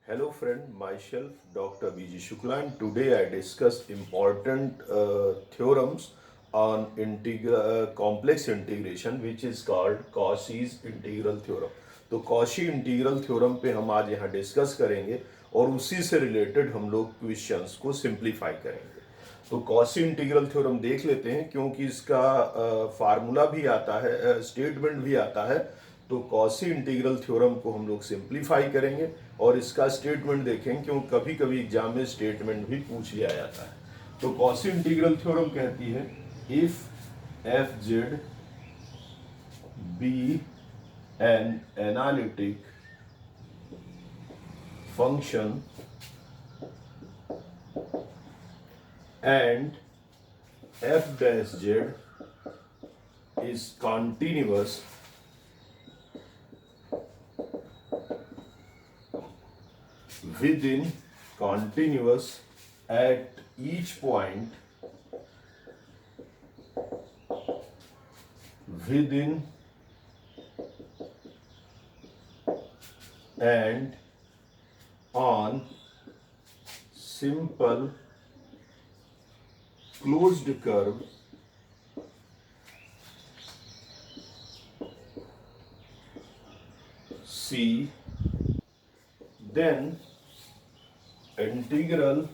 Hello friend, myself Dr. B.G. Shukla and today I discuss important theorems on complex integration which is called Cauchy's integral theorem. तो Cauchy integral theorem पे हम आज यहाँ discuss करेंगे और उसी से रिलेटेड हम लोग क्वेश्चंस को सिंप्लीफाई करेंगे। तो कॉशी इंटीग्रल थ्योरम देख लेते हैं क्योंकि इसका फार्मूला भी आता है, स्टेटमेंट भी आता है। तो कॉशी इंटीग्रल थ्योरम को हम लोग सिंप्लीफाई करेंगे और इसका स्टेटमेंट देखेंगे क्योंकि कभी कभी एग्जाम में स्टेटमेंट भी पूछ लिया जाता है। तो कॉशी इंटीग्रल थ्योरम कहती है if f z be an analytic function and f dash z is continuous at each point within and on simple closed curve C, then integral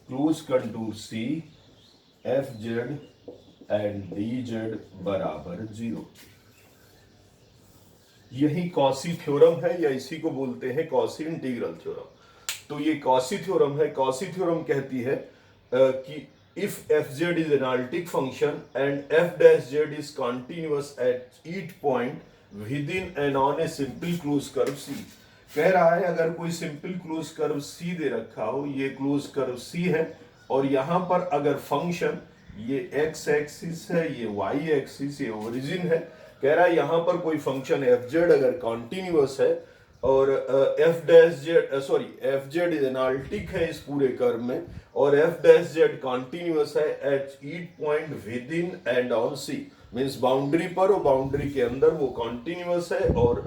closed contour C fz and dz बराबर 0। यही Cauchy theorem है या इसी को बोलते हैं Cauchy integral theorem. तो ये कॉशी थ्योरम है। कॉशी थ्योरम कहती है कि if fz is analytic function and f dash z is continuous at each point within and on a simple closed curve C। कह रहा है अगर कोई सिंपल क्लोज कर्व C दे रखा हो, ये क्लोज कर्व C है और यहां पर अगर फंक्शन ये x एक्सिस है, ये y एक्सिस, ये ओरिजिन है, कह रहा है यहां पर कोई फंक्शन fz अगर कॉन्टिन्यूअस है और f dash z f z is analytic है इस पूरे कर्व में और एफ डैश जेड कॉन्टिन्यूअस है at each point within and on c, means boundary पर और बाउंड्री के अंदर वो कॉन्टिन्यूअस है और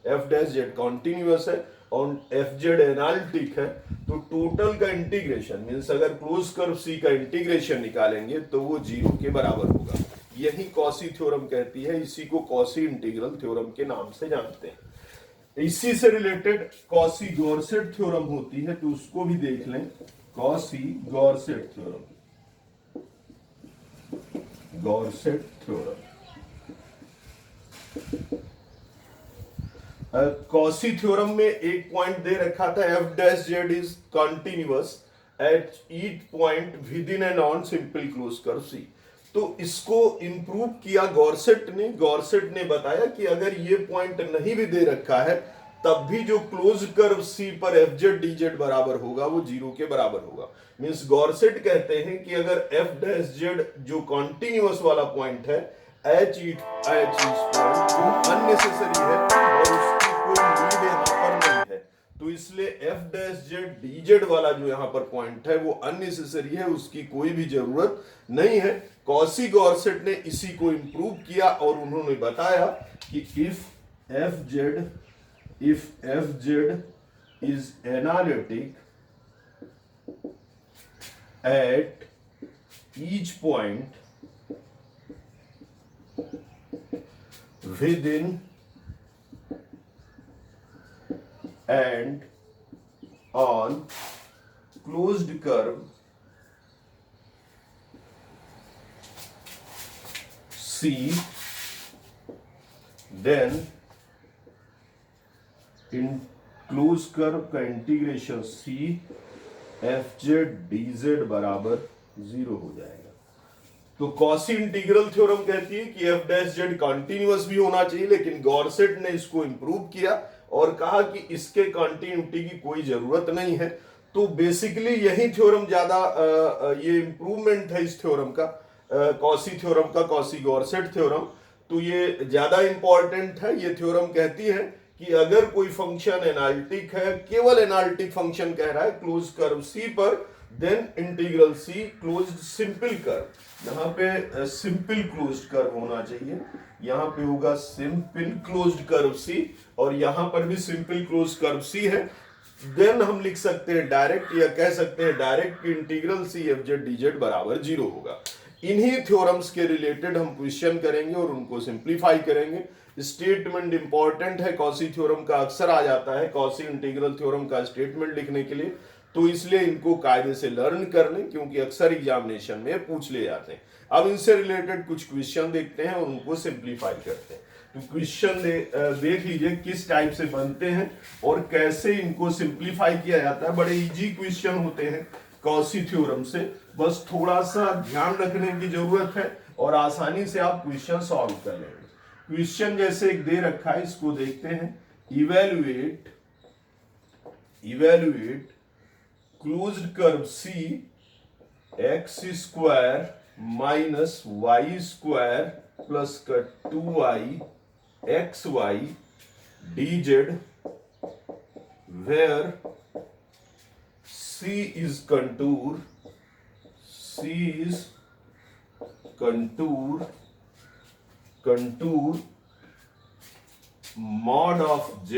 एफ डैश जेड कॉन्टिन्यूअस है और एफ जेड एनालिटिक है। तो टोटल का इंटीग्रेशन मीन्स अगर क्लोज कर्व सी का इंटीग्रेशन निकालेंगे तो वो 0 के बराबर होगा। यही कॉशी थ्योरम कहती है, इसी को कॉशी इंटीग्रल थ्योरम के नाम से जानते हैं। इसी से रिलेटेड कॉशी गॉर्सेट थ्योरम होती है तो उसको भी देख लें। Cauchy Goursat theorem, Goursat theorem, Cauchy theorem में एक पॉइंट दे रखा था f dash z is continuous at each point within and on simple close curve C. तो इसको इंप्रूव किया गॉर्सेट ने। गॉर्सेट ने बताया कि अगर ये पॉइंट नहीं भी दे रखा है तब भी जो क्लोज कर्व सी पर एफ जेड डी जेड बराबर होगा वो 0 के बराबर होगा। मींस गॉर्सेट कहते हैं कि अगर एफ डैश जेड जो कॉन्टिन्यूअस वाला पॉइंट है एच पॉइंट वो अननेसेसरी है और उसकी कोई नीड यहाँ पर नहीं है। तो इसलिए F dash Z D Z वाला जो यहाँ पर पॉइंट है वो अननेसेसरी है, उसकी कोई भी जरूरत नहीं है। कॉशी गॉर्सेट ने इसी को इंप्रूव किया और उन्होंने बताया कि if fz is analytic at each point within and on closed curve C, then in close curve का integration C F Z D Z बराबर 0 हो जाएगा। तो कॉशी इंटीग्रल थ्योरम कहती है कि एफ डैश जेड कॉन्टिन्यूअस भी होना चाहिए, लेकिन गॉर्सेट ने इसको इंप्रूव किया और कहा कि इसके कॉन्टिन्यूटी की कोई जरूरत नहीं है। तो बेसिकली यही थ्योरम ज्यादा ये इंप्रूवमेंट है इस थ्योरम का, कॉशी थ्योरम का, कॉशी गॉर्सेट थ्योरम। तो ये ज्यादा इंपॉर्टेंट है। ये थ्योरम कहती है कि अगर कोई फंक्शन एनालिटिक है, केवल एनालिटिक फंक्शन कह रहा है क्लोज कर्व सी पर, देन इंटीग्रल सी क्लोज्ड सिंपल कर्व, यहाँ पे सिंपल क्लोज्ड कर्व होना चाहिए, यहाँ पे होगा सिंपल क्लोज्ड कर्व सी, और यहाँ पर भी सिंपल क्लोज्ड कर्व सी है। देन हम लिख सकते हैं डायरेक्ट, या कह सकते हैं direct integral C F Z D Z बराबर 0 होगा। इन्हीं थ्योरम्स के रिलेटेड हम क्वेश्चन करेंगे और उनको सिंप्लीफाई करेंगे। स्टेटमेंट इंपॉर्टेंट है, कॉसी थ्योरम का अक्सर आ जाता है कॉसी इंटीग्रल थ्योरम का स्टेटमेंट लिखने के लिए, तो इसलिए इनको कायदे से लर्न कर लें, क्योंकि अक्सर एग्जामिनेशन में पूछ ले जाते हैं। अब इनसे रिलेटेड कुछ क्वेश्चन देखते हैं और उनको सिंप्लीफाई करते हैं। तो क्वेश्चन देख लीजिए किस टाइप से बनते हैं और कैसे इनको सिंप्लीफाई किया जाता है। बड़े इजी क्वेश्चन होते हैं कॉसी थ्योरम से, बस थोड़ा सा ध्यान रखने की जरूरत है और आसानी से आप क्वेश्चन सॉल्व कर लेंगे। क्वेश्चन जैसे एक दे रखा है, इसको देखते हैं। Evaluate closed curve C X square minus Y square plus का 2i X Y D Z where C is contour mod of z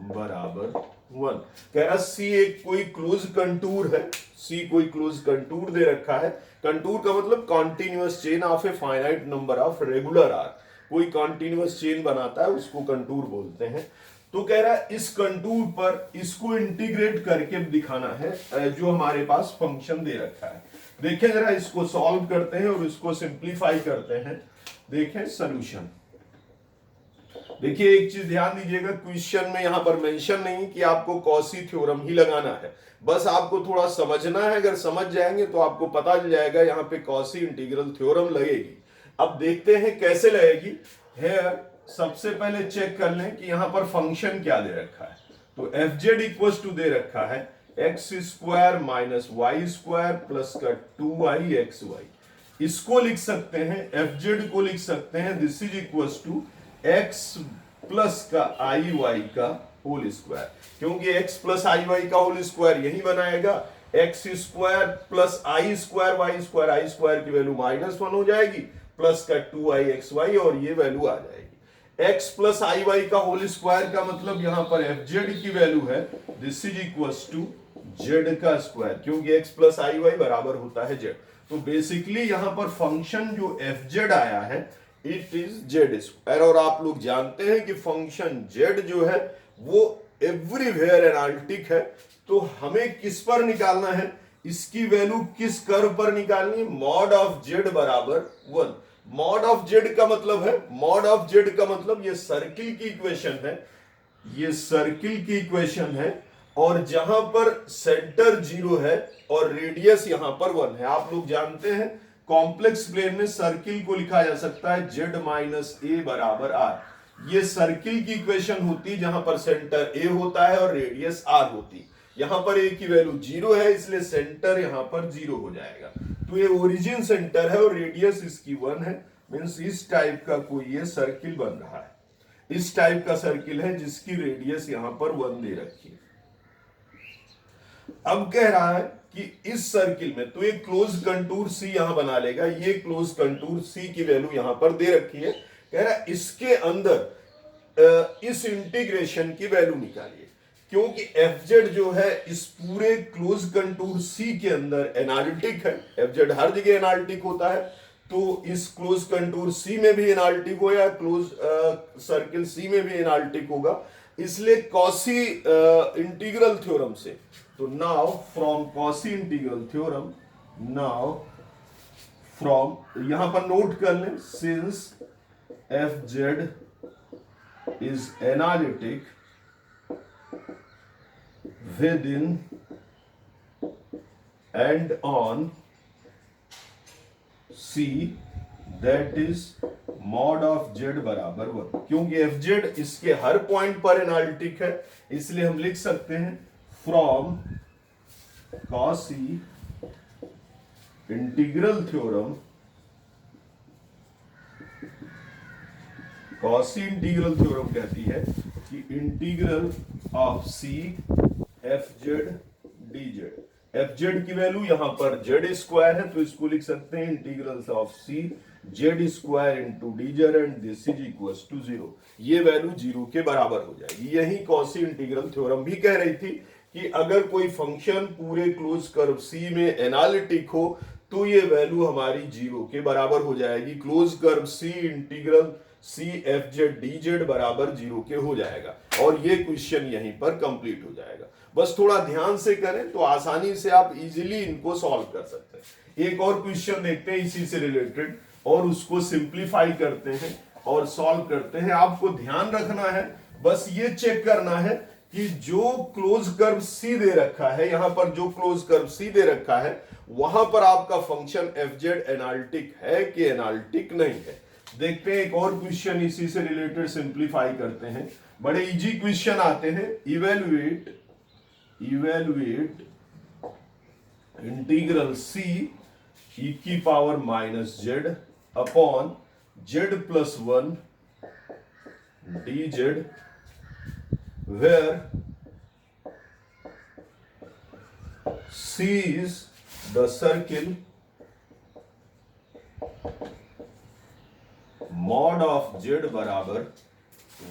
बराबर 1। कह रहा C एक कोई क्लोज कंटूर है, C कोई क्लोज कंटूर दे रखा है। कंटूर का मतलब continuous chain of a finite number of regular arc, कोई कॉन्टिन्यूअस चेन बनाता है उसको कंटूर बोलते हैं। तो कह रहा है इस कंटूर पर इसको इंटीग्रेट करके दिखाना है जो हमारे पास फंक्शन दे रखा है। देखें जरा, इसको सॉल्व करते हैं और इसको सिंप्लीफाई करते हैं। देखें सॉल्यूशन। देखिए एक चीज ध्यान दीजिएगा, क्वेश्चन में यहां पर मेंशन नहीं कि आपको कॉसी थ्योरम ही लगाना है, बस आपको थोड़ा समझना है। अगर समझ जाएंगे तो आपको पता चल जाएगा यहाँ पे कॉसी इंटीग्रल थ्योरम लगेगी। अब देखते हैं कैसे लगेगी। है सबसे पहले चेक कर लें कि यहां पर फंक्शन क्या दे रखा है। तो एफ जेड इक्वल टू दे रखा है x square minus Y square plus का 2i एक्स वाई। इसको लिख सकते हैं, एफ जेड को लिख सकते हैं this is equal to x plus का आई वाई का होल स्क्वायर, क्योंकि एक्स प्लस आई वाई का होल स्क्वायर यही बनाएगा। X square plus i square y square, i square की वैल्यू -1 हो जाएगी प्लस का 2i एक्स वाई, और ये वैल्यू आ जाएगी। x प्लस आई वाई का होल स्क्वायर का मतलब यहां पर एफ जेड की वैल्यू है this is equal to z का स्क्वायर, क्योंकि x प्लस आई वाई बराबर होता है जेड। तो बेसिकली यहां पर फंक्शन जो एफ जेड आया है इट इज जेड स्क्वायर, और आप लोग जानते हैं कि फंक्शन जेड जो है वो एवरीवेयर एनालिटिक है। तो हमें किस पर निकालना है, इसकी वैल्यू किस कर्व पर निकालनी है, मॉड ऑफ जेड बराबर 1। मॉड ऑफ जेड का मतलब है, मॉड ऑफ जेड का मतलब ये सर्किल की इक्वेशन है, ये सर्किल की इक्वेशन है, और जहां पर सेंटर 0 है और रेडियस यहां पर 1 है। आप लोग जानते हैं कॉम्प्लेक्स प्लेन में सर्किल को लिखा जा सकता है z माइनस ए बराबर r। ये सर्किल की इक्वेशन होती जहां पर सेंटर a होता है और रेडियस r होती। यहां पर a की वैल्यू 0 है, इसलिए सेंटर यहां पर 0 हो जाएगा। तो ये ओरिजिन सेंटर है और रेडियस इसकी 1 है, मींस इस टाइप का कोई ये सर्किल बन रहा है। इस टाइप का सर्किल है जिसकी रेडियस यहां पर 1 दे रखी है। अब कह रहा है कि इस सर्किल में तो ये क्लोज कंटूर सी यहां बना लेगा, ये क्लोज कंटूर सी की वैल्यू यहां पर दे रखी है। कह रहा है इसके अंदर इस इंटीग्रेशन की वैल्यू निकालिए, क्योंकि एफ जेड जो है इस पूरे क्लोज कंटूर सी के अंदर एनालिटिक है। एफ जेड हर जगह एनालिटिक होता है, तो इस क्लोज कंटूर सी में भी एनालिटिक हो या क्लोज सर्किल सी में भी एनालिटिक होगा, इसलिए कॉसी इंटीग्रल थ्योरम से। तो now from Cauchy integral theorem, now from यहां पर नोट कर लें, since f z is analytic within and on C, that is mod of z बराबर 1। क्योंकि एफ जेड इसके हर पॉइंट पर एनालिटिक है, इसलिए हम लिख सकते हैं from Cauchy integral theorem, Cauchy integral theorem कहती है कि integral of c F Z D z. F Z की वैल्यू यहां पर जेड स्क्वायर है, तो इसको लिख सकते हैं integral of c z square into d z and this is equal to 0। ये वैल्यू 0 के बराबर हो जाएगी। यही कॉची इंटीग्रल थ्योरम भी कह रही थी कि अगर कोई फंक्शन पूरे क्लोज कर्व सी में एनालिटिक हो तो ये वैल्यू हमारी 0 के बराबर हो जाएगी। Close curve C integral C F Z D Z बराबर 0 के हो जाएगा और ये क्वेश्चन यहीं पर कंप्लीट हो जाएगा। बस थोड़ा ध्यान से करें तो आसानी से आप इजीली इनको सॉल्व कर सकते हैं। एक और क्वेश्चन देखते हैं इसी से रिलेटेड और उसको सिंप्लीफाई करते हैं और सॉल्व करते हैं। आपको ध्यान रखना है, बस ये चेक करना है कि जो क्लोज कर्व सी दे रखा है, यहां पर जो क्लोज कर्व सी दे रखा है वहां पर आपका फंक्शन एफ जेड एनालिटिक है कि एनालिटिक नहीं है। देखते हैं एक और क्वेश्चन इसी से रिलेटेड सिंप्लीफाई करते हैं। बड़े इजी क्वेश्चन आते हैं। इवेलुएट इंटीग्रल सी ई की power minus Z upon Z plus 1 D Z where C is the circle mod of Z बराबर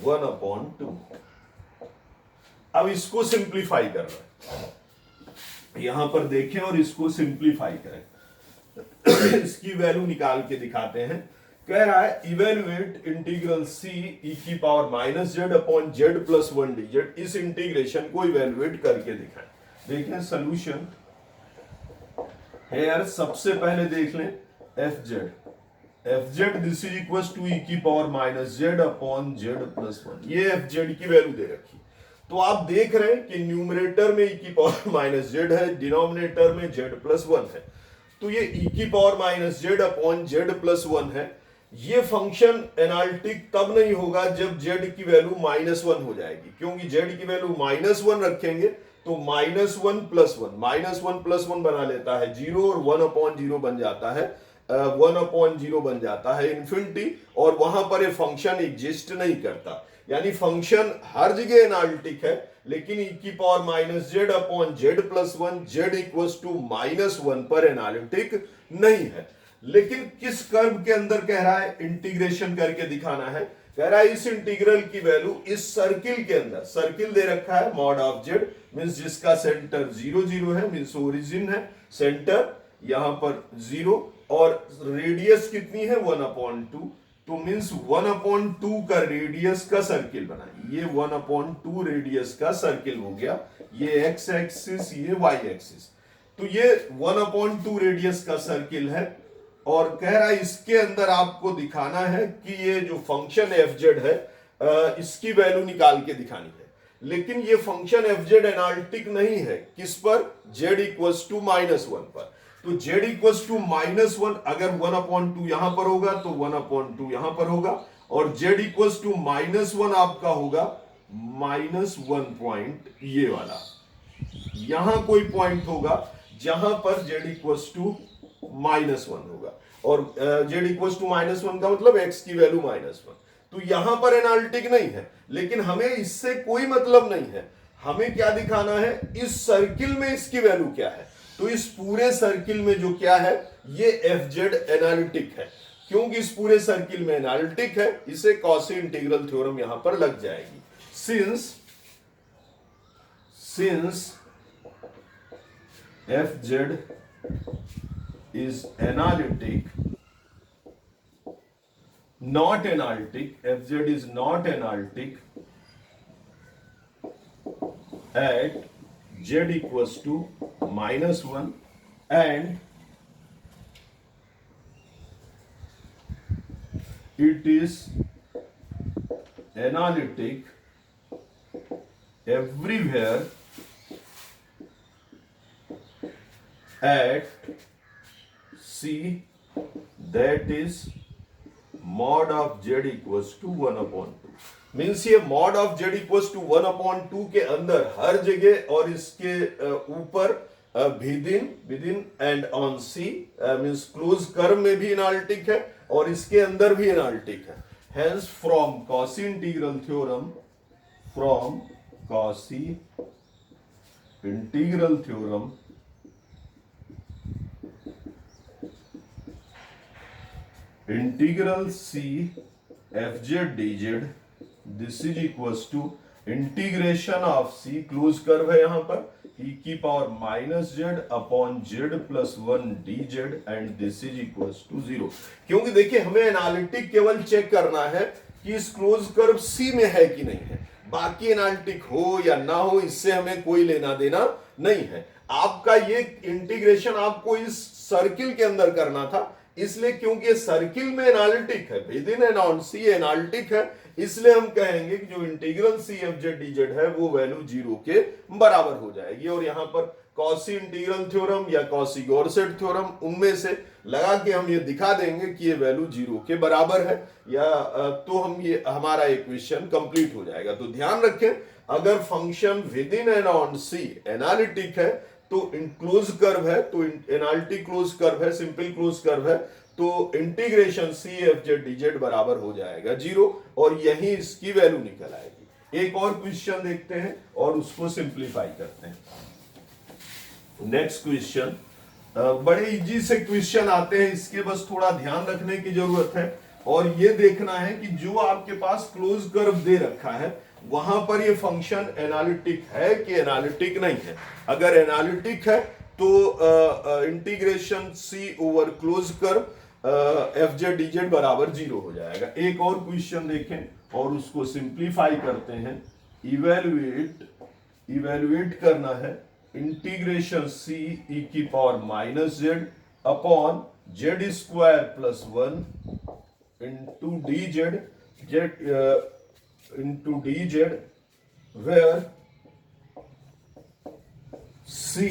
1/2। अब इसको सिंप्लीफाई कर रहे हैं, यहां पर देखें और इसको सिंप्लीफाई करें। इसकी वैल्यू निकाल के दिखाते हैं। कह रहा है इवेलुएट इंटीग्रल सी ई की power minus Z upon Z plus 1 D Z. इस इंटीग्रेशन को इवेलुएट करके दिखाएं। देखें सोल्यूशन हेयर। सबसे पहले देख लें F Z this is equal to E की power minus Z upon Z plus 1। ये एफ जेड की वैल्यू दे रखी। तो आप देख रहे हैं कि न्यूमरेटर में ई की पावर माइनस जेड है, डिनोमिनेटर में जेड प्लस 1 है। तो ये ई की power minus Z upon Z plus 1 है। ये फंक्शन एनालिटिक तब नहीं होगा जब z की वैल्यू -1 हो जाएगी, क्योंकि z की वैल्यू -1 रखेंगे तो -1 प्लस 1 -1 प्लस 1 बना लेता है 0 और 1/0 बन जाता है 1/0 बन जाता है इन्फिनिटी, और वहां पर ये फंक्शन एग्जिस्ट नहीं करता। यानी फंक्शन हर जगह एनालिटिक है, लेकिन e की power minus Z upon Z plus 1 z equal to -1 पर एनालिटिक नहीं है। लेकिन किस कर्व के अंदर कह रहा है इंटीग्रेशन करके दिखाना है। कह रहा है इस इंटीग्रल की वैल्यू इस सर्किल के अंदर, सर्किल दे रखा है मॉड ऑफ जेड मींस जिसका सेंटर 0 0 है, मींस ओरिजिन है, सेंटर यहां पर 0 और रेडियस कितनी है 1/2। तो मींस 1/2 का रेडियस का सर्किल बना। ये 1/2 रेडियस का सर्किल हो गया। ये एक्स एक्सिस, ये वाई एक्सिस। तो ये 1/2 रेडियस का सर्किल है और कह रहा है इसके अंदर आपको दिखाना है कि ये जो फंक्शन एफ जेड है इसकी वैल्यू निकाल के दिखानी है। लेकिन ये फंक्शन एफ जेड एनालिटिक नहीं है। किस पर? जेड इक्वल्स टू -1 पर। तो जेड इक्वल्स टू -1 अगर 1/2 यहां पर होगा तो 1/2 यहां पर होगा, और जेड इक्वल्स टू -1 आपका होगा -1 पॉइंट ये वाला। यहां कोई पॉइंट होगा जहां पर जेड इक्वल्स टू -1 होगा, और जेड इक्वल्स टू -1 का मतलब एक्स की वैल्यू -1। तो यहां पर एनालिटिक नहीं है, लेकिन हमें इससे कोई मतलब नहीं है। हमें क्या दिखाना है, इस सर्किल में इसकी वैल्यू क्या है। तो इस पूरे सर्किल में जो क्या है, ये एफ जेड एनालिटिक है। क्योंकि इस पूरे सर्किल में एनालिटिक है, इसे कॉची इंटीग्रल थ्योरम यहां पर लग जाएगी। Since f Z is analytic, not analytic, fz is not analytic at z equals to -1 and it is analytic everywhere at C, that is mod of z equals to 1/2। Means ये mod of z equals to 1/2 के अंदर हर जगह और इसके ऊपर within and on C means close curve में भी analytic है और इसके अंदर भी एनालिटिक है। Hence from Cauchy integral theorem, from Cauchy integral integral C F Z D z this is equals to integration of c, close curve है यहां पर, e की power minus Z upon Z plus 1 D z and this is equals to 0। क्योंकि देखिए हमें analytic केवल check करना है कि इस क्लोज कर्व सी में है कि नहीं है, बाकी एनालिटिक हो या ना हो इससे हमें कोई लेना देना नहीं है। आपका ये इंटीग्रेशन आपको इस सर्किल के अंदर करना था, इसलिए क्योंकि ये सर्किल में एनालिटिक है, within and on c analytic है, इसलिए हम कहेंगे कि जो integral C F Z D z है वो वैल्यू 0 के बराबर हो जाएगी। और यहां पर कॉसी इंटीग्रल थ्योरम या कॉसी गॉर्सेट थ्योरम, उनमें से लगा के हम ये दिखा देंगे कि ये वैल्यू 0 के बराबर है, या तो हम ये हमारा इक्वेशन कंप्लीट हो जाएगा। तो ध्यान रखें, अगर function within and on c analytic है तो क्लोज कर्व है, तो एनालिटिक क्लोज कर्व है, सिंपल क्लोज कर्व है, तो integration c F Z D Z बराबर हो जाएगा 0 और यही इसकी वैल्यू निकल आएगी। एक और क्वेश्चन देखते हैं और उसको सिंप्लीफाई करते हैं। नेक्स्ट क्वेश्चन, बड़े इजी से क्वेश्चन आते हैं, इसके बस थोड़ा ध्यान रखने की जरूरत है और ये देखना है कि जो आपके पास क्लोज कर्व दे रखा है वहां पर ये फंक्शन एनालिटिक है कि एनालिटिक नहीं है। अगर एनालिटिक है तो integration C over close curve F Z D Z बराबर 0 हो जाएगा। एक और क्वेश्चन देखें और उसको सिंप्लीफाई करते हैं। इवेल्युएट करना है इंटीग्रेशन सी ई की power minus Z upon z square plus 1 into d Z Z into dz where c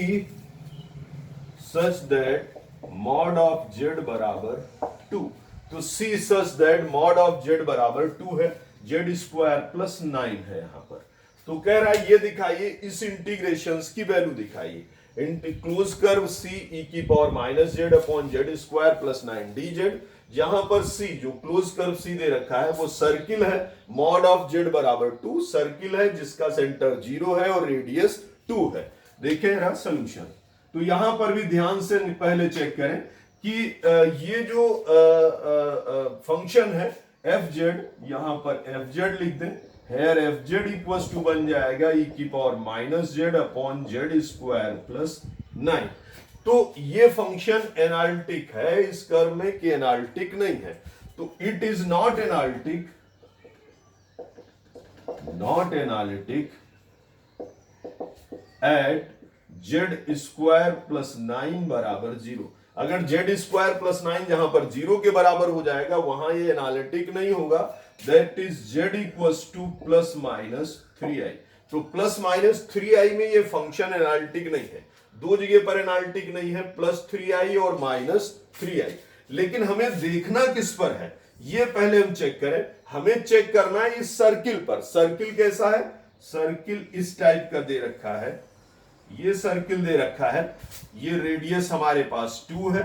such that mod of z बराबर 2। तो c such that mod of z बराबर 2 है, z स्क्वायर प्लस 9 है यहां पर। तो कह रहा है ये दिखाइए, इस इंटीग्रेशंस की वैल्यू दिखाइए। क्लोज कर्व c e की power minus Z upon z square plus 9 D Z, जहां पर c जो क्लोज कर्व c दे रखा है वो सर्किल है, मॉड ऑफ z बराबर 2, सर्किल है जिसका सेंटर 0 है और रेडियस 2 है। देखें रहा सॉल्यूशन, तो यहां पर भी ध्यान से पहले चेक करें कि ये जो फंक्शन है एफ जेड, यहां पर एफ जेड लिख दें, here F z equals to बन जाएगा e की power minus Z upon z square plus 9। तो ये फंक्शन एनालिटिक है इस कर्व में कि एनालिटिक नहीं है, तो it is not analytic at z square plus 9 बराबर 0। अगर जेड स्क्वायर प्लस 9 जहां पर 0 के बराबर हो जाएगा वहां ये एनालिटिक नहीं होगा, that is Z equals two plus minus 3i। तो प्लस माइनस 3i में ये फंक्शन एनालिटिक नहीं है, दो जगह पर एनालिटिक नहीं है, प्लस 3i और माइनस 3i। लेकिन हमें देखना किस पर है ये पहले हम चेक करें। हमें चेक करना है इस सर्किल पर। सर्किल कैसा है, सर्किल इस टाइप का दे रखा है, ये सर्किल दे रखा है, ये रेडियस हमारे पास 2 है,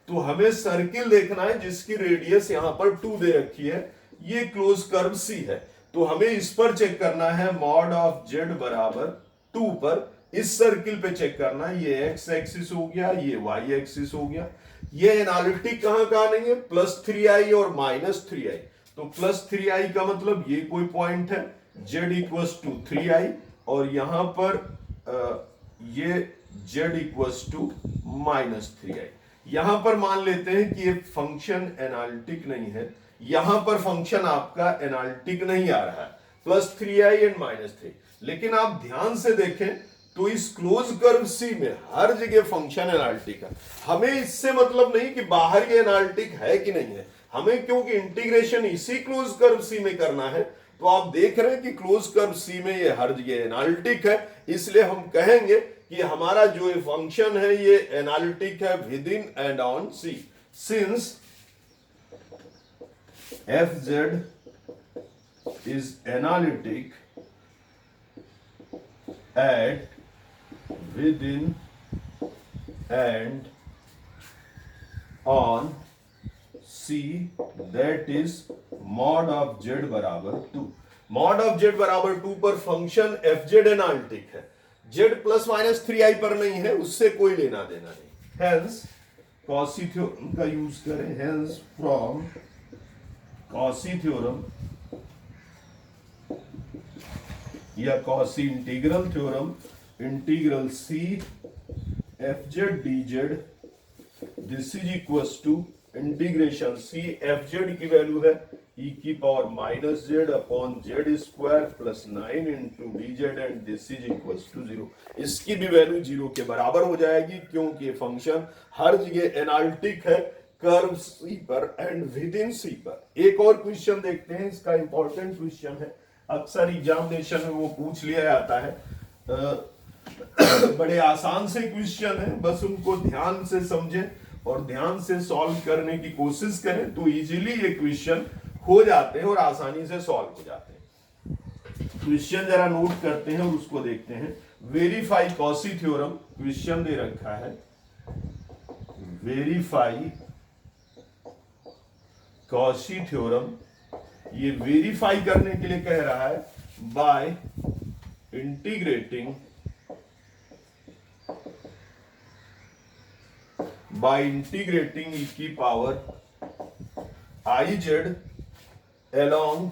तो हमें सर्किल देखना है जिसकी रेडियस यहां पर 2 दे रखी है, ये क्लोज कर्व सी है। तो हमें इस पर चेक करना है मॉड ऑफ जेड बराबर 2 पर, इस सर्किल पे चेक करना है, ये एक्स एक्सिस हो गया, ये वाई एक्सिस हो गया। ये एनालिटिक कहां नहीं है, प्लस 3i और माइनस 3i। तो प्लस 3i का मतलब ये कोई पॉइंट है, z इक्वल्स टू 3i और यहां पर ये z equals to minus 3i। यहां पर मान लेते हैं कि ये फंक्शन एनालिटिक नहीं है, यहां पर फंक्शन आपका एनालिटिक नहीं आ रहा है, प्लस 3i एंड माइनस 3। लेकिन आप ध्यान से देखें तो इस क्लोज कर्व सी में हर जगह फंक्शन एनालिटिक है। हमें इससे मतलब नहीं कि बाहर ये एनालिटिक है कि नहीं है, हमें क्योंकि इंटीग्रेशन इसी क्लोज कर्व सी में करना है, तो आप देख रहे हैं कि क्लोज कर्व सी में ये हर जगह एनालिटिक है, इसलिए हम कहेंगे कि हमारा जो ये फंक्शन है ये एनालिटिक है within and on c, since f z is analytic at within and on C, that is mod of z बराबर 2। mod of z बराबर 2 पर फंक्शन एफ जेड एनालिटिक है, z प्लस माइनस 3i पर नहीं है, उससे कोई लेना देना नहीं। Hence कॉसी थ्योरम का यूज करें, हेंस फ्रॉम कॉसी थ्योरम या Cauchy integral theorem, integral C F Z D z this is equal to integration c F Z की वैल्यू है e की power minus Z upon z square plus 9 into d z and this is equal to 0। इसकी भी value 0 के बराबर हो जाएगी क्योंकि फंक्शन हर जगह एनालिटिक है कर्व सी पर एंड विद इन सी पर। एक और क्वेश्चन देखते हैं, इसका इंपॉर्टेंट क्वेश्चन है, अक्सर एग्जामिनेशन में वो पूछ लिया जाता है। बड़े आसान से क्वेश्चन है, बस उनको ध्यान से समझें और ध्यान से सॉल्व करने की कोशिश करें तो इजीली ये क्वेश्चन हो जाते हैं और आसानी से सॉल्व हो जाते हैं। क्वेश्चन जरा नोट करते हैं और उसको देखते हैं। वेरीफाई कॉसी थ्योरम क्वेश्चन दे रखा है, वेरीफाई कॉसी थ्योरम। ये वेरीफाई करने के लिए कह रहा है बाय इंटीग्रेटिंग e की power I Z along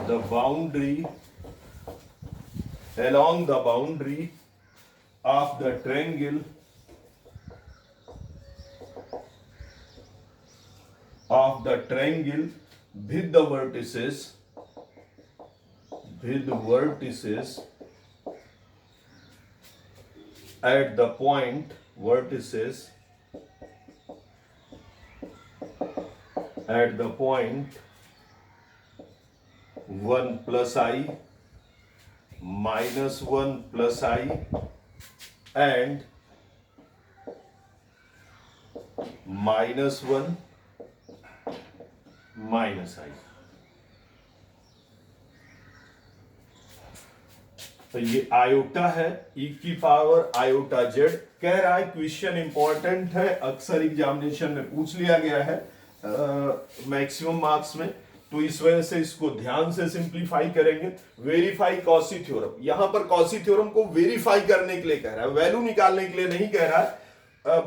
the boundary of the triangle with the vertices at the point at the point 1 plus I minus 1 plus I and minus 1 minus I। तो ये iota है e की power iota z। कह रहा है question important है, अक्सर examination में पूछ लिया गया है मैक्सिमम मार्क्स में, तो इस वजह से इसको ध्यान से सिंप्लीफाई करेंगे। वेरीफाई कॉसी थ्योरम, यहां पर कॉसी थ्योरम को वेरीफाई करने के लिए कह रहा है, वैल्यू निकालने के लिए नहीं कह रहा है।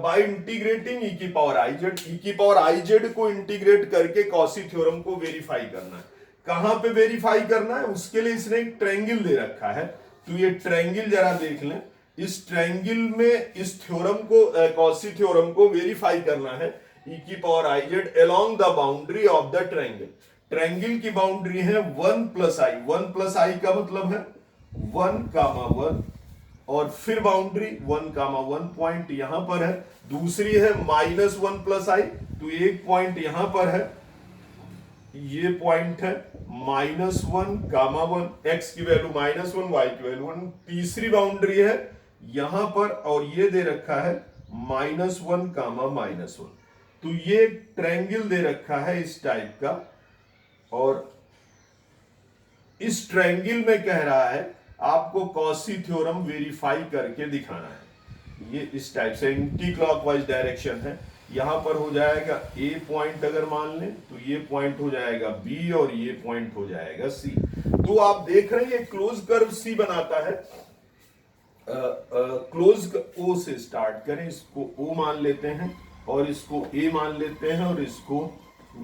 बाय इंटीग्रेटिंग e की पावर आई जेड, e की पावर आई जेड को इंटीग्रेट करके कॉसी थ्योरम को वेरीफाई करना है। कहां पे वेरीफाई करना है, उसके लिए इसने एक ट्रायंगल दे रखा है, तो ये ट्रायंगल जरा देख लें। इस ट्रायंगल में इस थ्योरम को कॉसी थ्योरम को वेरीफाई करना है e की power I Z along the boundary of the triangle। Triangle की बाउंड्री है 1 प्लस आई, 1 प्लस आई का मतलब है 1, और फिर बाउंड्री 1, पॉइंट यहां पर है, दूसरी है माइनस 1 प्लस आई, तो एक पॉइंट यहां पर है, ये पॉइंट है -1, x की वैल्यू -1, y की वैल्यू 1, तीसरी बाउंड्री है यहां पर और ये दे रखा है -1, तो ये ट्रायंगल दे रखा है इस टाइप का, और इस ट्रायंगल में कह रहा है आपको कॉसी थ्योरम वेरीफाई करके दिखाना है। ये इस टाइप से एंटी क्लॉकवाइज डायरेक्शन है, यहां पर हो जाएगा ए पॉइंट, अगर मान लें तो ये पॉइंट हो जाएगा बी और ये पॉइंट हो जाएगा सी। तो आप देख रहे हैं ये क्लोज कर्व सी बनाता है। क्लोज ओ से स्टार्ट करें, इसको ओ मान लेते हैं और इसको ए मान लेते हैं और इसको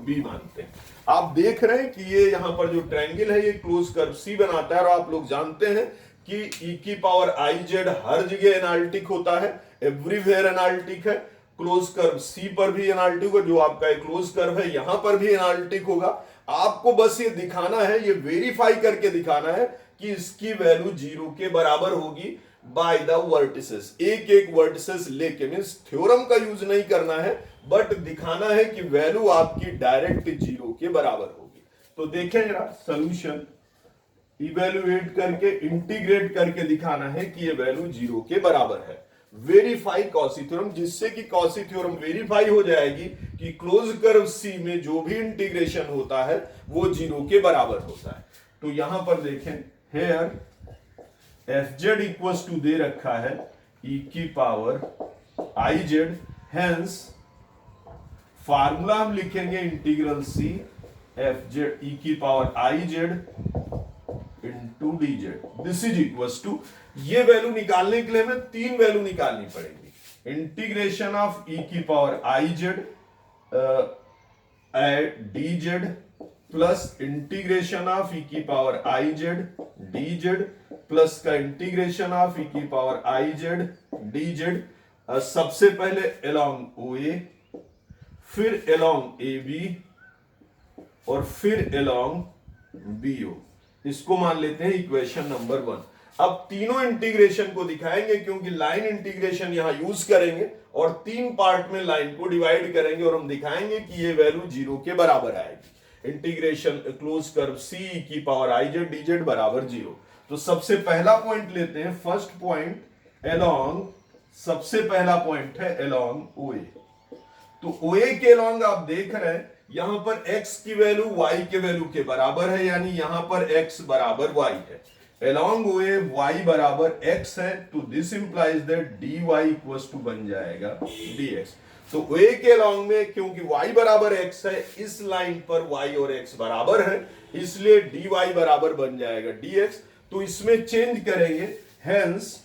बी मानते हैं। आप देख रहे हैं कि ये यहां पर जो ट्रायंगल है ये क्लोज कर्व सी बनाता है, और आप लोग जानते हैं कि e की पावर आई जेड हर जगह एनालिटिक होता है, एवरीवेयर एनालिटिक है। क्लोज कर्व सी पर भी एनालिटिक होगा, जो आपका एक क्लोज कर्व है यहां पर भी एनालिटिक होगा। आपको बस ये दिखाना है, ये वेरीफाई करके दिखाना है कि इसकी वैल्यू 0 के बराबर होगी बाय द वर्टिसेस। एक एक वर्टिसेस लेके, मींस थ्योरम का यूज नहीं करना है, बट दिखाना है कि वैल्यू आपकी डायरेक्ट 0 के बराबर होगी। तो देखें जरा सॉल्यूशन, इवेल्युएट करके इंटीग्रेट करके दिखाना है कि ये वैल्यू 0 के बराबर है। वेरीफाई कॉसी थ्योरम, जिससे कि कॉसी थ्योरम वेरीफाई हो जाएगी कि क्लोज कर्व सी में जो भी इंटीग्रेशन होता है वो 0 के बराबर होता है। तो यहां पर देखें, here F Z equal to दे रखा है e की power I Z, hence formula हम लिखेंगे integral C F Z e की power I Z into dz। This is equal to, ये वैल्यू निकालने के लिए हमें तीन वैल्यू निकालनी पड़ेगी। इंटीग्रेशन ऑफ e की power i z dz plus integration of e की power i z dz plus का इंटीग्रेशन ऑफ e की पावर i z dz। सबसे पहले along OA, फिर along AB और फिर along BO। इसको मान लेते हैं इक्वेशन नंबर 1। अब तीनों इंटीग्रेशन को दिखाएंगे क्योंकि लाइन इंटीग्रेशन यहां यूज करेंगे और तीन पार्ट में लाइन को डिवाइड करेंगे और हम दिखाएंगे कि ये वैल्यू 0 के बराबर आएगी। इंटीग्रेशन क्लोज कर्व C की पावर i z dz बराबर 0। तो सबसे पहला पॉइंट लेते हैं, फर्स्ट पॉइंट along, सबसे पहला पॉइंट है along OA। तो OA के along आप देख रहे हैं यहां पर x की वैल्यू y के वैल्यू के बराबर है, यानी यहां पर x बराबर y है। along OA y बराबर x है, तो this implies that dy equals to बन जाएगा dx। तो OA के along में क्योंकि y बराबर x है, इस लाइन पर y और x बराबर है, इसलिए dy बराबर बन जाएगा dx। तो इसमें चेंज करेंगे, हेंस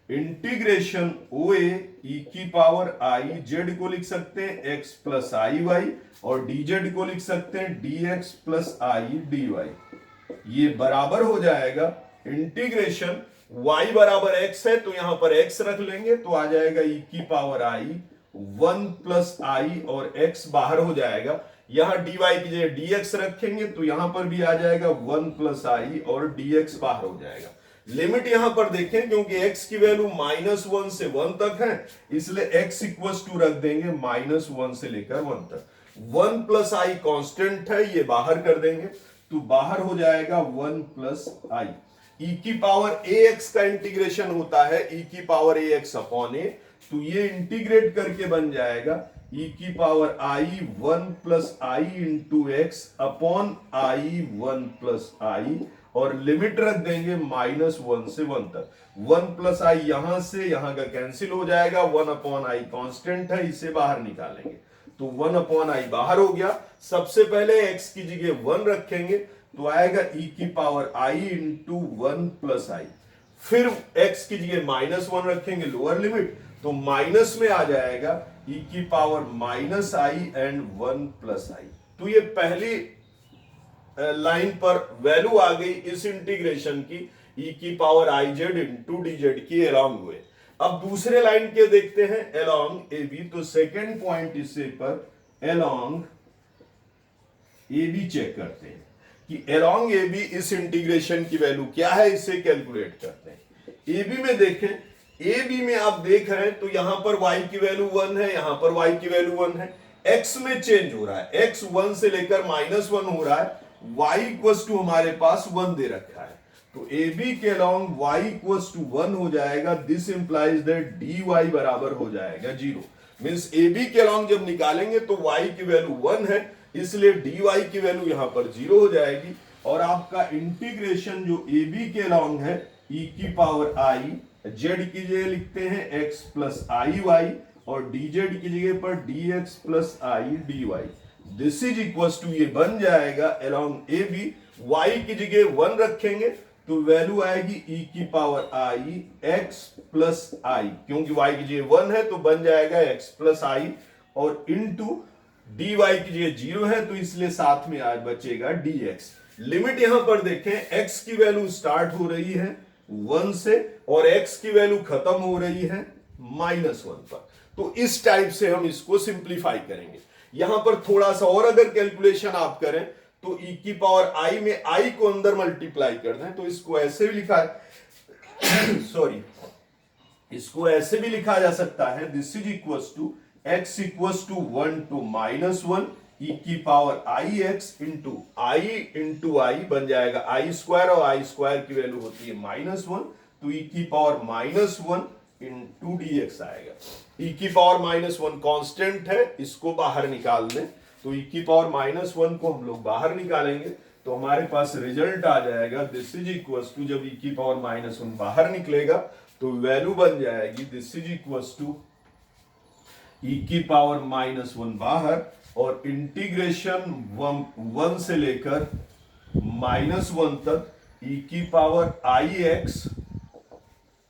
इंटीग्रेशन OA e की पावर i z को लिख सकते हैं x प्लस आई वाई और dz को लिख सकते हैं dx प्लस आई dy। ये बराबर हो जाएगा इंटीग्रेशन y बराबर x है तो यहां पर x रख लेंगे तो आ जाएगा e की पावर i 1 प्लस आई और x बाहर हो जाएगा। यहां dy की जगह dx रखेंगे तो यहां पर भी आ जाएगा 1 प्लस आई और dx बाहर हो जाएगा। लिमिट यहां पर देखें क्योंकि x की वैल्यू -1 से 1 तक है, इसलिए x इक्वल्स टू रख देंगे -1 से लेकर 1 तक। 1 प्लस आई कांस्टेंट है, ये बाहर कर देंगे तो बाहर हो जाएगा 1 प्लस आई। e की पावर ax का इंटीग्रेशन होता है e की पावर ax अपॉन a, तो ये इंटीग्रेट करके बन जाएगा e की power i 1 plus I into X upon I 1 plus I और लिमिट रख देंगे -1 से 1 तक। 1 प्लस आई यहां से यहां का कैंसिल हो जाएगा, 1 अपॉन आई कांस्टेंट है, इसे बाहर निकालेंगे तो 1 अपॉन आई बाहर हो गया। सबसे पहले x की जगह 1 रखेंगे तो आएगा e की पावर i इंटू 1 प्लस आई, फिर x की जगह -1 रखेंगे लोअर लिमिट तो माइनस में आ जाएगा e की power minus I and 1 plus I. तो ये पहली लाइन पर वैल्यू आ गई इस इंटीग्रेशन की e की power i z into dz की along हुए। अब दूसरे लाइन के देखते हैं along AB, तो सेकेंड पॉइंट इससे पर along AB चेक करते हैं कि along AB इस इंटीग्रेशन की वैल्यू क्या है, इसे कैलकुलेट करते हैं। AB में देखें, AB में आप देख रहे हैं तो यहां पर y की वैल्यू 1 है, यहां पर y की वैल्यू 1 है, x में चेंज हो रहा है, x 1 से लेकर -1 हो रहा है, y इक्वल्स टू हमारे पास 1 दे रखा है, तो AB के along y इक्वल्स टू 1 हो जाएगा। दिस इंप्लाइज दैट dy बराबर हो जाएगा 0। मींस AB के along जब निकालेंगे तो y की वैल्यू 1 है, इसलिए dy की वैल्यू यहां पर 0 हो जाएगी और आपका इंटीग्रेशन जो AB के along है e की पावर i z की जगह लिखते हैं x प्लस आई वाई और dz की जगह पर dx plus i dy। This is equals to, ये बन जाएगा along AB, y की जगह 1 रखेंगे तो वैल्यू आएगी e की पावर i x प्लस आई, क्योंकि y की जगह 1 है तो बन जाएगा x प्लस आई और इनटू dy की जगह 0 है तो इसलिए साथ में आज बचेगा dx। लिमिट यहां पर देखें, x की वैल्यू स्टार्ट हो रही है 1 से और x की वैल्यू खत्म हो रही है -1 पर। तो इस टाइप से हम इसको सिंप्लीफाई करेंगे। यहां पर थोड़ा सा और अगर कैलकुलेशन आप करें तो e की पावर i में i को अंदर मल्टीप्लाई कर दें तो इसको ऐसे भी लिखा सॉरी इसको ऐसे भी लिखा जा सकता है, this is equals to x equals to 1 to -1 e की power i x into i बन जाएगा i स्क्वायर और i स्क्वायर की वैल्यू होती है -1 तो e की पावर -1 इंटू dx आएगा। e की पावर -1 कांस्टेंट है, इसको बाहर निकाल दें तो e की पावर -1 को हम लोग बाहर निकालेंगे तो हमारे पास रिजल्ट आ जाएगा, दिस इज इक्वल्स टू, जब e की पावर -1 बाहर निकलेगा तो वैल्यू बन जाएगी this is equals to e की पावर -1 बाहर और इंटीग्रेशन 1 से लेकर -1 तक ई की power i x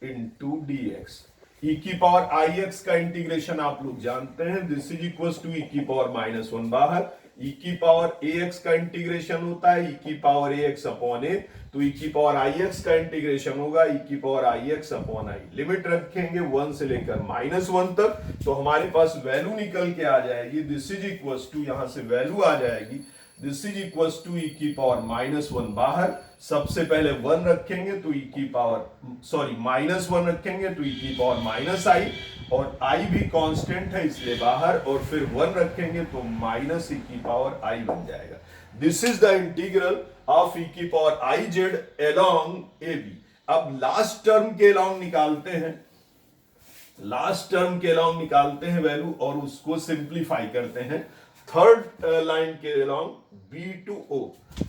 into D x. ई की पावर आई एक्स का इंटीग्रेशन आप लोग जानते हैं, this is equal to E की पावर -1 बाहर। ई की पावर ए एक्स का इंटीग्रेशन होता है ई की पावर ए एक्स अपॉन ए, तो ई की पावर आई एक्स का इंटीग्रेशन होगा ई की power i x upon I. Limit रखेंगे 1 से लेकर -1 तक, तो हमारे पास वैल्यू निकल के आ जाएगी, दिस इज इक्वल टू, यहां से वैल्यू आ जाएगी this is equal to E की पावर -1 बाहर। सबसे पहले 1 रखेंगे तो ई की पावर -1 रखेंगे तो ई की पावर माइनस आई, और आई भी कांस्टेंट है इसलिए बाहर, और फिर 1 रखेंगे तो माइनस ई की पावर आई बन जाएगा। This is the integral of E की power I Z along A B. अब लास्ट टर्म के अलोंग निकालते हैं, लास्ट टर्म के अलोंग निकालते हैं वैल्यू, और उसको सिंप्लीफाई करते हैं थर्ड लाइन के अलोंग बी टू ओ।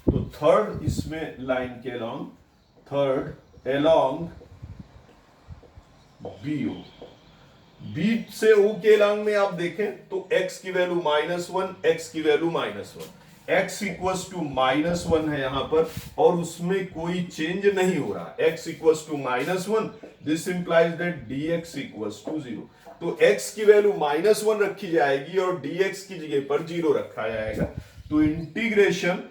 तो थर्ड इसमें लाइन के along, third along B O, B से ओ के अलोंग में आप देखें तो x की वैल्यू -1, x की वैल्यू -1, x इक्वल्स टू -1 है यहां पर, और उसमें कोई चेंज नहीं हो रहा। x equals to -1, this implies that dx equals to 0। तो x की वैल्यू -1 रखी जाएगी और dx की जगह पर 0 रखा जाएगा। तो इंटीग्रेशन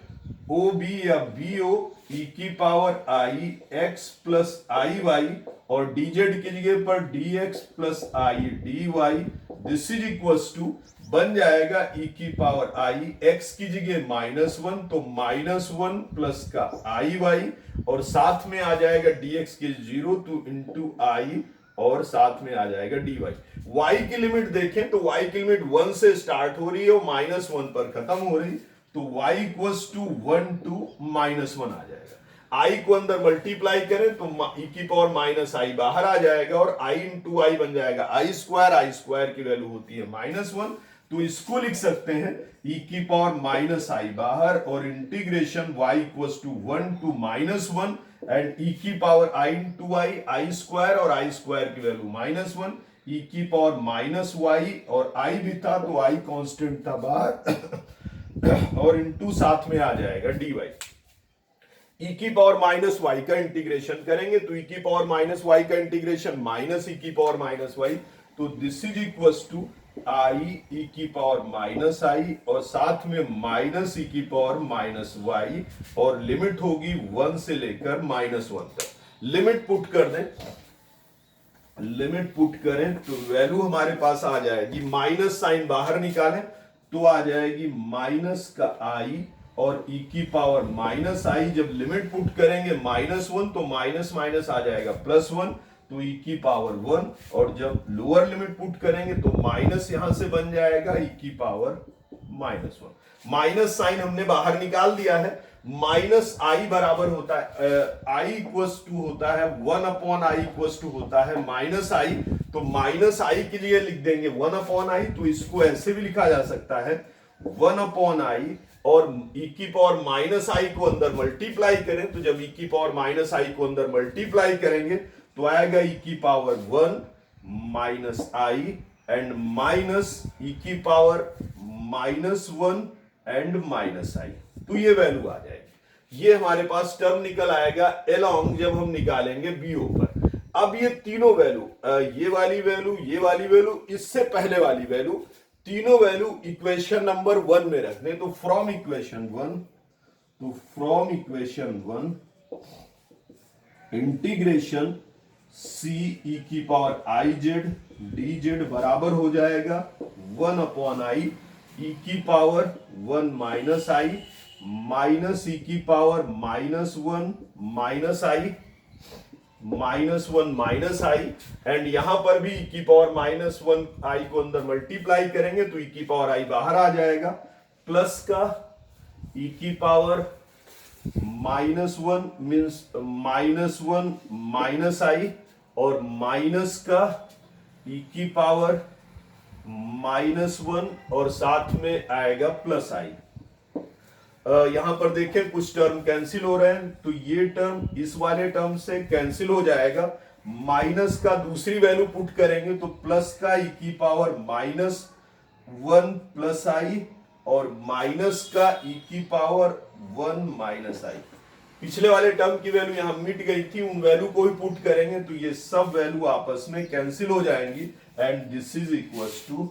ओ बी या बी ओ ई की power i x plus i y, और dz की जगह पर dx plus i d y, this is equals to बन जाएगा ई की पावर आई एक्स की जगह -1 तो -1 प्लस का आई वाई, और साथ में आ जाएगा dx के 0 तो इंटू आई, और साथ में आ जाएगा dy। y की लिमिट देखें तो y की लिमिट 1 से स्टार्ट हो रही है और -1 पर खत्म हो रही, तो y इक्वल्स टू 1 to -1 आ जाएगा। i को अंदर मल्टीप्लाई करें तो e की पावर माइनस आई बाहर आ जाएगा, और i इंटू आई बन जाएगा आई स्क्वायर की वैल्यू होती है -1, तो इसको लिख सकते हैं e की पावर माइनस आई बाहर, और integration y equals to 1 to -1 and e की power i into i square, और आई स्क्वायर की वैल्यू -1, e की पावर -y, और i भी था तो i कांस्टेंट था बाहर और इंटू साथ में आ जाएगा dy। e की पावर -y का इंटीग्रेशन करेंगे तो e की पावर -y का इंटीग्रेशन माइनस e की पावर -y, तो this is equals to i e की पावर -i, और साथ में माइनस e की पावर -y, और लिमिट होगी 1 से लेकर -1 तक। लिमिट पुट कर दें, लिमिट पुट करें तो वैल्यू हमारे पास आ जाएगी, माइनस साइन बाहर निकालें तो आ जाएगी माइनस का i, और e की पावर -i, जब लिमिट पुट करेंगे -1 तो माइनस माइनस आ जाएगा +1, तो e की पावर 1, और जब लोअर लिमिट पुट करेंगे तो माइनस यहां से बन जाएगा e की पावर -1। माइनस साइन हमने बाहर निकाल दिया है, -i बराबर होता है i इक्वल्स टू होता है 1/i इक्वल्स टू होता है -i, तो -i के लिए लिख देंगे 1/i, तो इसको ऐसे भी लिखा जा सकता है 1/i, और e की पावर -i को अंदर मल्टीप्लाई करें तो जब e की पावर -i को अंदर मल्टीप्लाई करेंगे तो आएगा e की power 1 -i and minus e की पावर -1 एंड -i, तो ये वैल्यू आ जाएगी। ये हमारे पास टर्म निकल आएगा अलोंग जब हम निकालेंगे बीओ पर। अब ये तीनों वैल्यू, ये वाली वैल्यू, ये वाली वैल्यू, इससे पहले वाली वैल्यू, तीनों वैल्यू इक्वेशन नंबर 1 में रखने, तो from equation 1 integration C E की power I Z D Z बराबर हो जाएगा 1/i e की पावर 1 -i माइनस e की पावर -1 -i एंड यहां पर भी e की पावर -1i को अंदर मल्टीप्लाई करेंगे तो e की पावर i बाहर आ जाएगा, प्लस का e की पावर -1 मीन्स -1 -i, और माइनस का e की पावर -1 और साथ में आएगा +i। यहां पर देखें कुछ टर्म कैंसिल हो रहे हैं, तो ये टर्म इस वाले टर्म से कैंसिल हो जाएगा, माइनस का दूसरी वैल्यू पुट करेंगे तो प्लस का e की पावर -1 +i, और माइनस का e की पावर 1 -i। पिछले वाले टर्म की वैल्यू यहाँ मिट गई थी, उन वैल्यू को भी पुट करेंगे तो ये सब वैल्यू आपस में कैंसिल हो जाएंगी and this is equals to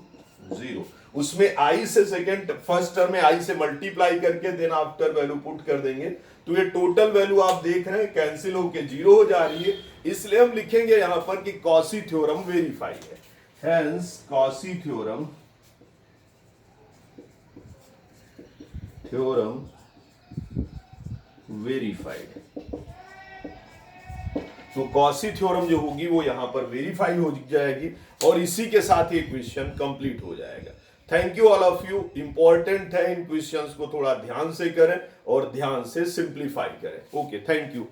0। उसमें आई से सेकेंड फर्स्ट टर्म में आई से मल्टीप्लाई करके देन आफ्टर वैल्यू पुट कर देंगे तो ये टोटल वैल्यू आप देख रहे हैं कैंसिल होके 0 हो जा रही है। इसलिए हम लिखेंगे यहां पर कि कॉसी थ्योरम वेरीफाई है, हेंस कॉसी थ्योरम वेरीफाइड। तो कॉसी थ्योरम जो होगी वो यहां पर वेरीफाई हो जाएगी और इसी के साथ ये क्वेश्चन कंप्लीट हो जाएगा। Thank you all of you. Important है, इन क्वेश्चंस को थोड़ा ध्यान से करें और ध्यान से सिंप्लीफाई करें। Okay, thank you.